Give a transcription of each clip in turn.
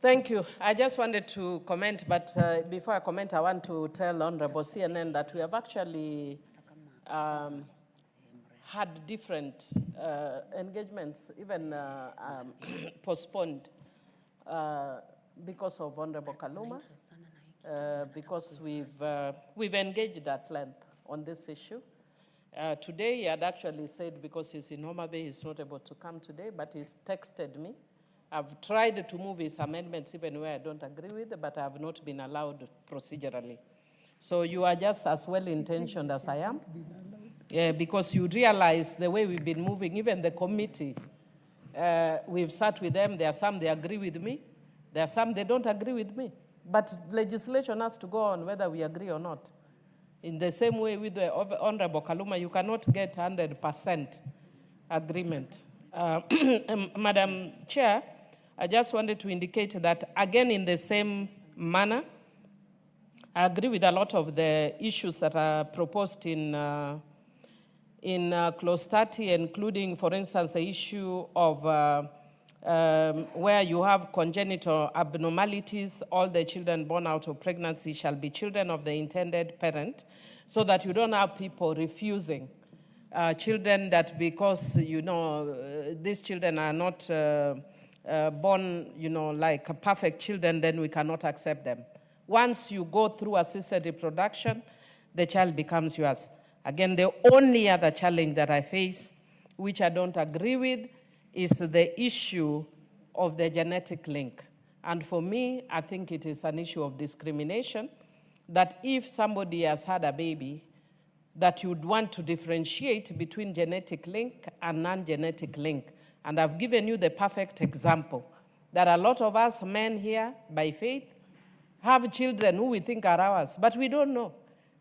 Thank you. I just wanted to comment, but before I comment, I want to tell Honorable CNN that we have actually had different engagements, even postponed because of Honorable Kaluma, because we've engaged at length on this issue. Today, he had actually said, because he's in Homa Bay, he's not able to come today, but he's texted me. I've tried to move his amendments even where I don't agree with, but I have not been allowed procedurally. So you are just as well-intentioned as I am, because you realize the way we've been moving, even the committee, we've sat with them. There are some they agree with me. There are some they don't agree with me. But legislation has to go on whether we agree or not. In the same way with the Honorable Kaluma, you cannot get 100% agreement. Madam Chair, I just wanted to indicate that, again, in the same manner, I agree with a lot of the issues that are proposed in Clause 30, including, for instance, the issue of where you have congenital abnormalities, all the children born out of pregnancy shall be children of the intended parent, so that you don't have people refusing children that because, these children are not born, like perfect children, then we cannot accept them. Once you go through assisted reproduction, the child becomes yours. Again, the only other challenge that I face, which I don't agree with, is the issue of the genetic link. And for me, I think it is an issue of discrimination, that if somebody has had a baby, that you'd want to differentiate between genetic link and non-genetic link. And I've given you the perfect example, that a lot of us men here, by faith, have children who we think are ours, but we don't know.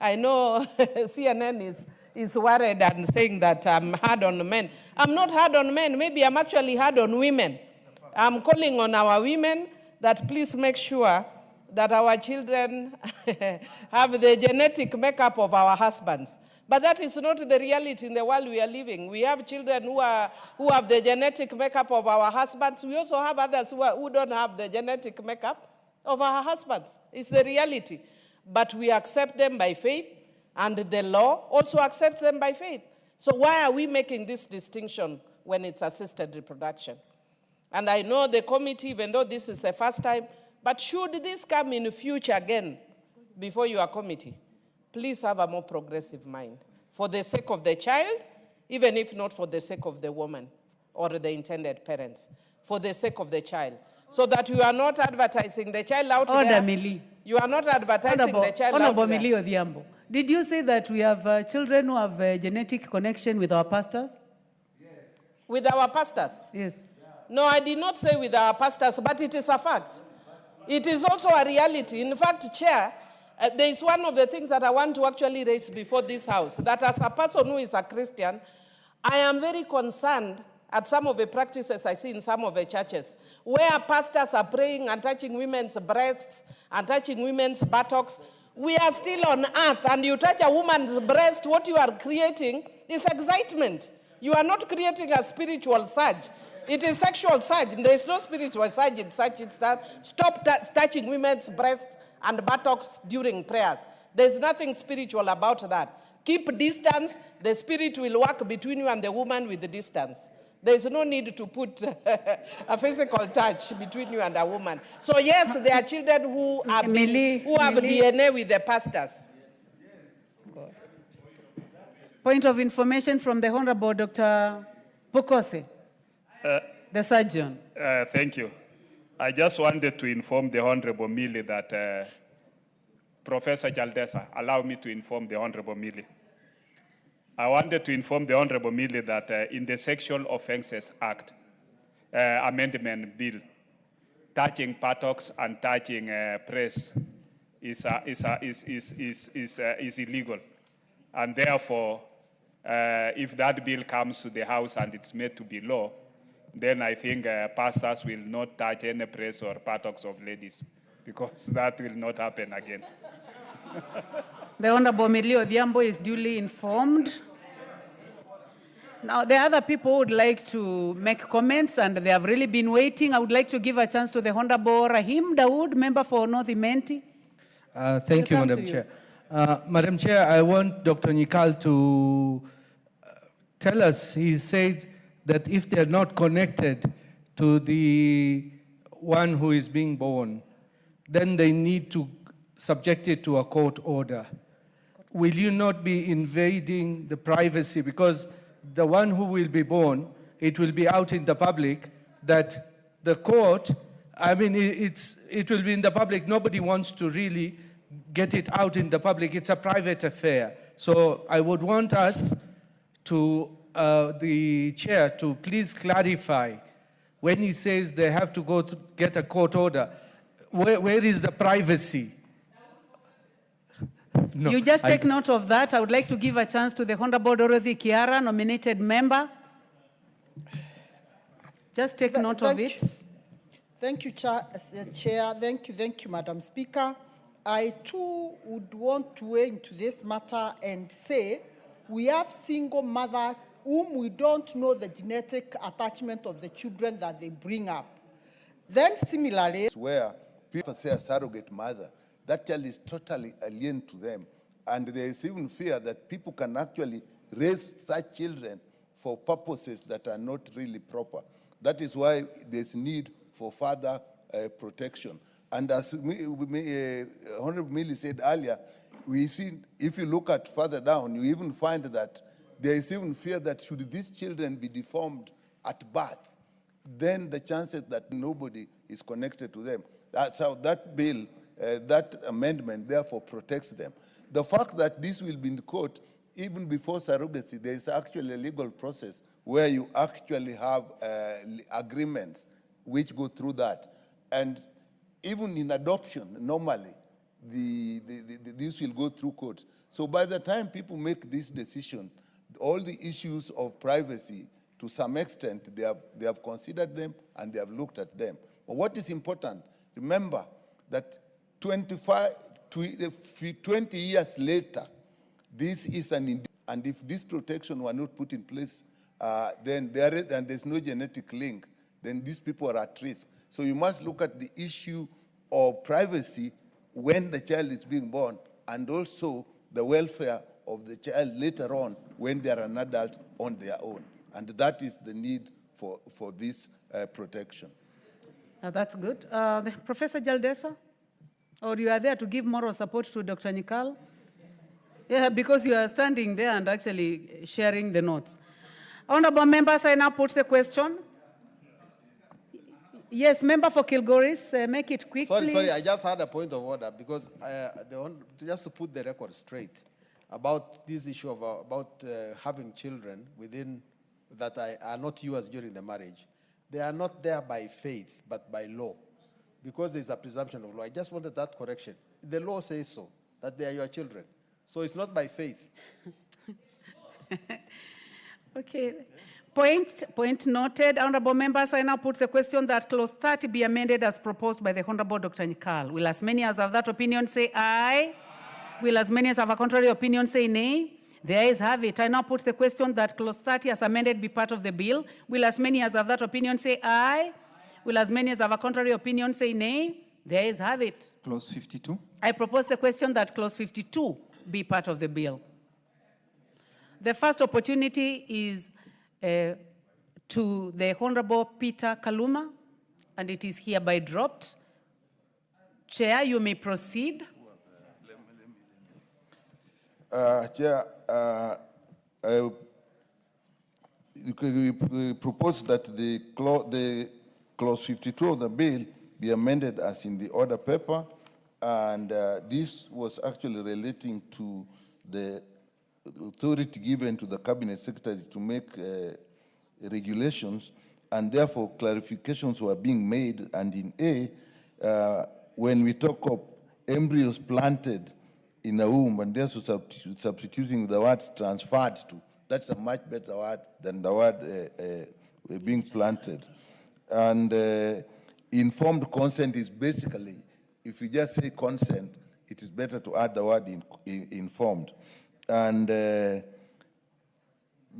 I know CNN is worried and saying that I'm hard on men. I'm not hard on men. Maybe I'm actually hard on women. I'm calling on our women that please make sure that our children have the genetic makeup of our husbands. But that is not the reality in the world we are living. We have children who have the genetic makeup of our husbands. We also have others who don't have the genetic makeup of our husbands. It's the reality. But we accept them by faith, and the law also accepts them by faith. So why are we making this distinction when it's assisted reproduction? And I know the committee, even though this is the first time, but should this come in the future again before your committee, please have a more progressive mind. For the sake of the child, even if not for the sake of the woman or the intended parents, for the sake of the child. So that you are not advertising the child out there. Millie. You are not advertising the child out there. Millie Odhiambo. Did you say that we have children who have a genetic connection with our pastors? Yes. With our pastors? Yes. No, I did not say with our pastors, but it is a fact. It is also a reality. In fact, Chair, there is one of the things that I want to actually raise before this House, that as a person who is a Christian, I am very concerned at some of the practices I see in some of the churches, where pastors are praying and touching women's breasts and touching women's buttocks. We are still on earth, and you touch a woman's breast, what you are creating is excitement. You are not creating a spiritual surge. It is sexual surge. There is no spiritual surge in such instance. Stop touching women's breasts and buttocks during prayers. There's nothing spiritual about that. Keep distance. The spirit will work between you and the woman with the distance. There's no need to put a physical touch between you and a woman. So yes, there are children who have DNA with the pastors. Yes. Point of information from the Honorable Dr. Pokose, the surgeon. Thank you. I just wanted to inform the Honorable Millie that Professor Jaldesa, allow me to inform the Honorable Millie. I wanted to inform the Honorable Millie that in the Sexual Offences Act Amendment Bill, touching buttocks and touching breasts is illegal. And therefore, if that bill comes to the House and it's made to be law, then I think pastors will not touch any breasts or buttocks of ladies, because that will not happen again. The Honorable Millie Odhiambo is duly informed. Now, the other people would like to make comments, and they have really been waiting. I would like to give a chance to the Honorable Rahim Dawood, member for North Imenti. Thank you, Welcome Madam to you. Chair. Madam Chair, I want Dr. Nikal to tell us, he said that if they're not connected to the one who is being born, then they need to subject it to a court order. Will you not be invading the privacy? Because the one who will be born, it will be out in the public that the court, I mean, it will be in the public. Nobody wants to really get it out in the public. It's a private affair. So I would want us to, the chair, to please clarify when he says they have to go to get a court order, where is the privacy? No, You just take note of that. I would like to give a chance to the Honorable Dorothy Kiara, nominated member. Just take note of it. Thank you, Chair. Thank you, Madam Speaker. I too would want to weigh into this matter and say we have single mothers whom we don't know the genetic attachment of the children that they bring up. Then similarly, where people say a surrogate mother, that child is totally alien to them. And there is even fear that people can actually raise such children for purposes that are not really proper. That is why there's need for further protection. And as Honorable Millie said earlier, we see, if you look at further down, you even find that there is even fear that should these children be deformed at birth, then the chances that nobody is connected to them. That's how that bill, that amendment, therefore protects them. The fact that this will be in court, even before surrogacy, there is actually a legal process where you actually have agreements which go through that. And even in adoption, normally, this will go through court. So by the time people make this decision, all the issues of privacy, to some extent, they have considered them and they have looked at them. But what is important, remember that 20 years later, this is and if this protection were not put in place, then there's no genetic link, then these people are at risk. So you must look at the issue of privacy when the child is being born, and also the welfare of the child later on when they are an adult on their own. And that is the need for this protection. That's good. Professor Jaldesa, or you are there to give moral support to Dr. Nikal? Yeah, because you are standing there and actually sharing the notes. Honorable members, I now put the question. Yes, member for Kilgoris, make it quick, please. Sorry, I just had a point of order because just to put the record straight about this issue of about having children within that are not yours during the marriage. They are not there by faith, but by law, because there's a presumption of law. I just wanted that correction. The law says so, that they are your children. So it's not by faith. Okay. Point noted. Honorable members, I now put the question that clause 30 be amended as proposed by the Honorable Dr. Nikal. Will as many as have that opinion say aye? Will as many as have a contrary opinion say nay? The ayes have it. I now put the question that clause 30 as amended be part of the bill. Will as many as have that opinion say aye? Will as many as have a contrary opinion say nay? The ayes have it. Clause 52. I propose the question that clause 52 be part of the bill. The first opportunity is to the Honorable Peter Kaluma, and it is hereby dropped. Chair, you may proceed. Chair, we propose that the clause 52 of the bill be amended as in the order paper, and this was actually relating to the authority given to the Cabinet Secretary to make regulations, and therefore clarifications were being made. And in A, when we talk of embryos planted in a womb, and therefore substituting the word transferred to, that's a much better word than the word being planted. And informed consent is basically, if you just say consent, it is better to add the word informed. And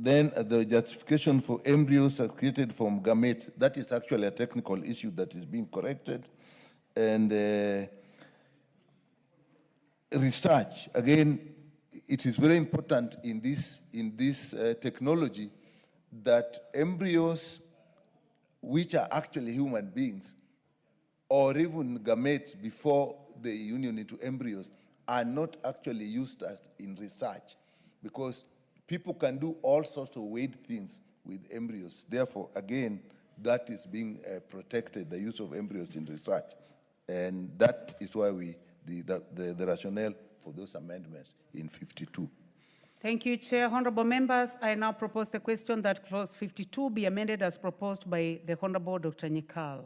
Then the justification for embryos are created from gametes. That is actually a technical issue that is being corrected. And research, again, it is very important in this technology that embryos, which are actually human beings, or even gametes before the union into embryos, are not actually used as in research, because people can do all sorts of weird things with embryos. Therefore, again, that is being protected, the use of embryos in research. And that is why the rationale for those amendments in 52. Thank you, Chair. Honorable members, I now propose the question that clause 52 be amended as proposed by the Honorable Dr. Nyikal.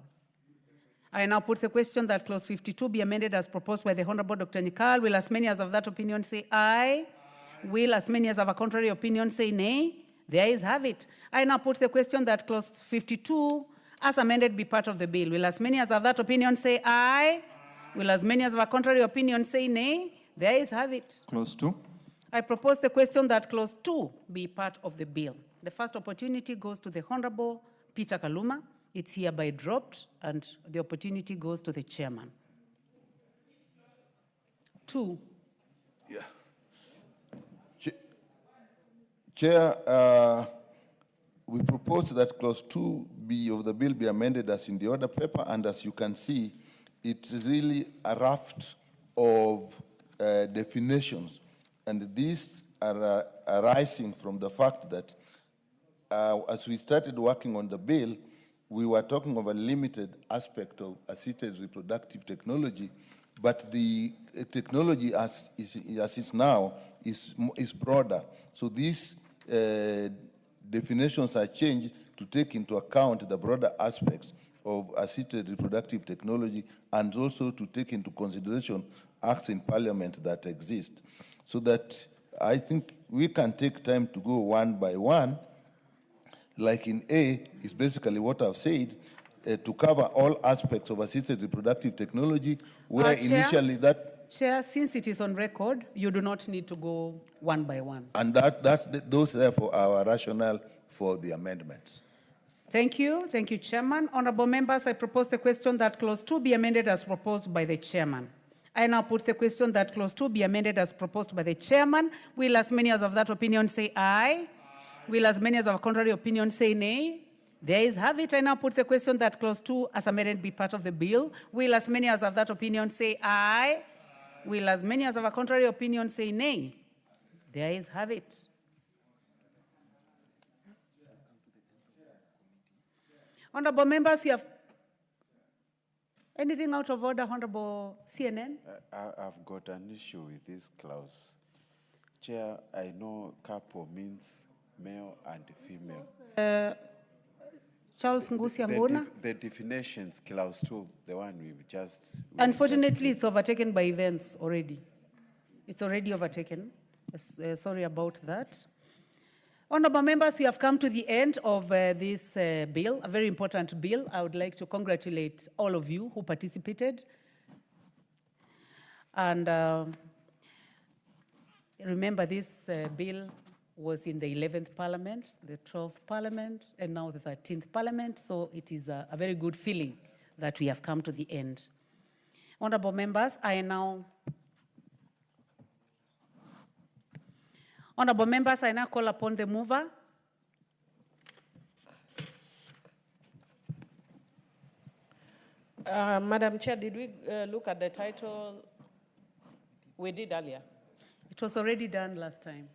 I now put the question that clause 52 be amended as proposed by the Honorable Dr. Nyikal. Will as many as of that opinion say aye? Will as many as of a contrary opinion say nay? The ayes have it. I now put the question that clause 52 as amended be part of the bill. Will as many as of that opinion say aye? Will as many as of a contrary opinion say nay? The ayes have it. Clause 2. I propose the question that clause 2 be part of the bill. The first opportunity goes to the Honorable Peter Kaluma. It's hereby dropped, and the opportunity goes to the chairman. 2. Yeah. Chair, we propose that clause 2B of the bill be amended as in the order paper, and as you can see, it's really a raft of definitions, and these are arising from the fact that as we started working on the bill, we were talking of a limited aspect of assisted reproductive technology, but the technology as is now is broader. So these definitions are changed to take into account the broader aspects of assisted reproductive technology, and also to take into consideration acts in parliament that exist. So that I think we can take time to go one by one. Like in A, is basically what I've said, to cover all aspects of assisted reproductive technology, where initially that... Chair, since it is on record, you do not need to go one by one. And those therefore are our rationale for the amendments. Thank you, Chairman. Honorable members, I propose the question that clause 2 be amended as proposed by the chairman. I now put the question that clause 2 be amended as proposed by the chairman. Will as many as of that opinion say aye? Will as many as of a contrary opinion say nay? The ayes have it. I now put the question that clause 2 as amended be part of the bill. Will as many as of that opinion say aye? Will as many as of a contrary opinion say nay? The ayes have it. Honorable members, you have anything out of order, Honorable CNN? I've got an issue with this clause. Chair, I know couple means male and female. Charles Ngusi Angona? The definitions, clause 2, the one we've just... Unfortunately, it's overtaken by events already. It's already overtaken. Sorry about that. Honorable members, we have come to the end of this bill, a very important bill. I would like to congratulate all of you who participated. And remember, this bill was in the 11th Parliament, the 12th Parliament, and now the 13th Parliament. So it is a very good feeling that we have come to the end. Honorable members, I now call upon the mover. Madam Chair, did we look at the title? We did earlier. It was already done last time.